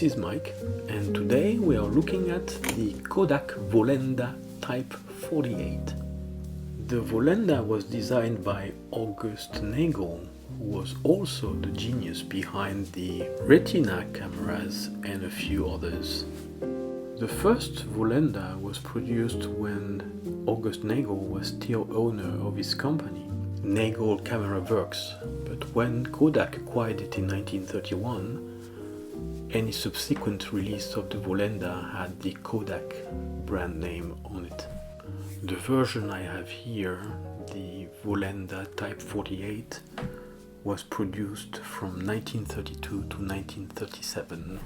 This is Mike, and today we are looking at the Kodak Vollenda Type 48. The Vollenda was designed by August Nagel, who was also the genius behind the Retina cameras and a few others. The first Vollenda was produced when August Nagel was still owner of his company, Nagel Camera Werk, but when Kodak acquired it in 1931, any subsequent release of the Vollenda had the Kodak brand name on it. The version I have here, the Vollenda Type 48, was produced from 1932 to 1937.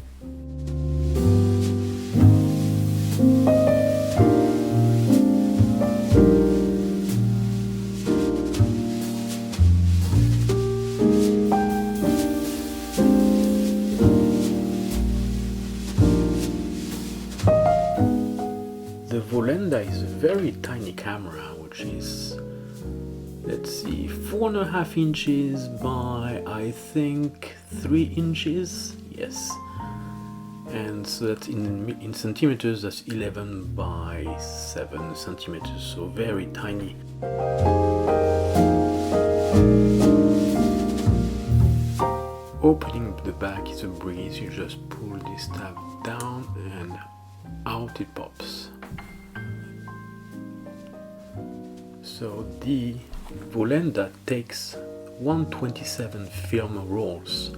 The Vollenda is a very tiny camera, which is, let's see, 4.5 inches by, I think, 3 inches, yes. And so that's in centimeters, that's 11 by 7 centimeters, so very tiny. Opening the back is a breeze, you just pull this tab down and out it pops. So the Vollenda takes 127 film rolls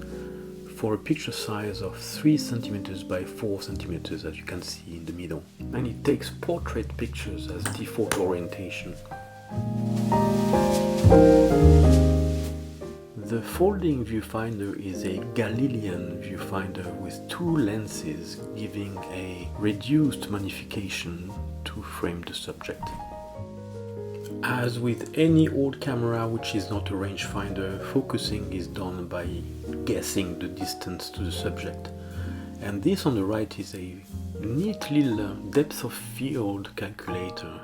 for a picture size of 3 centimeters by 4 centimeters, as you can see in the middle. And it takes portrait pictures as default orientation. The folding viewfinder is a Galilean viewfinder with 2 lenses, giving a reduced magnification to frame the subject. As with any old camera which is not a rangefinder, focusing is done by guessing the distance to the subject. And this on the right is a neat little depth of field calculator.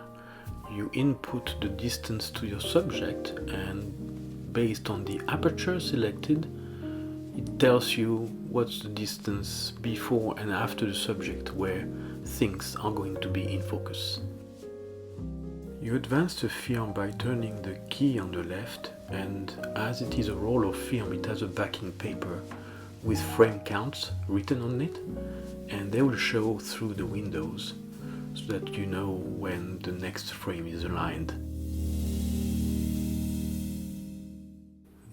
You input the distance to your subject, and based on the aperture selected, it tells you what's the distance before and after the subject where things are going to be in focus. You advance the film by turning the key on the left, and as it is a roll of film, it has a backing paper with frame counts written on it, and they will show through the windows so that you know when the next frame is aligned.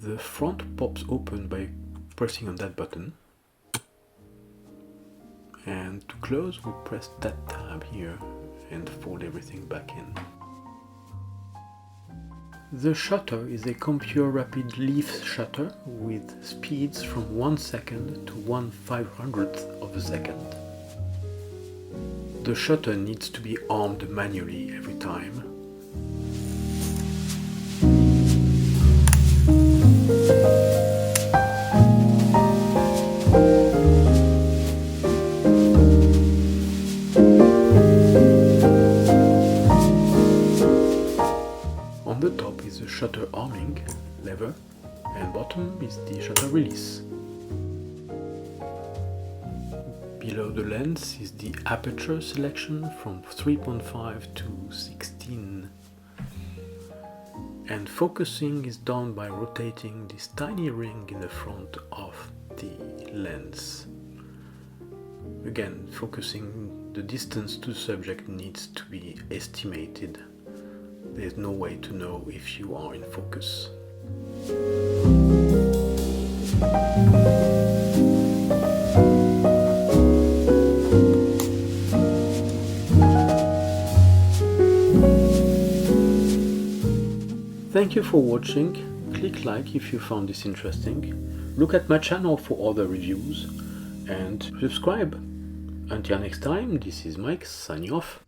The front pops open by pressing on that button, and to close we press that tab here and fold everything back in. The shutter is a Compure Rapid Leaf shutter with speeds from 1 second to 1/500th of a second. The shutter needs to be armed manually every time. On the top is the shutter arming lever, and bottom is the shutter release. Below the lens is the aperture selection from 3.5 to 16. And focusing is done by rotating this tiny ring in the front of the lens. Again, focusing, the distance to the subject needs to be estimated. There's no way to know if you are in focus. Thank you for watching. Click like if you found this interesting. Look at my channel for other reviews and subscribe. Until next time, this is Mike signing off.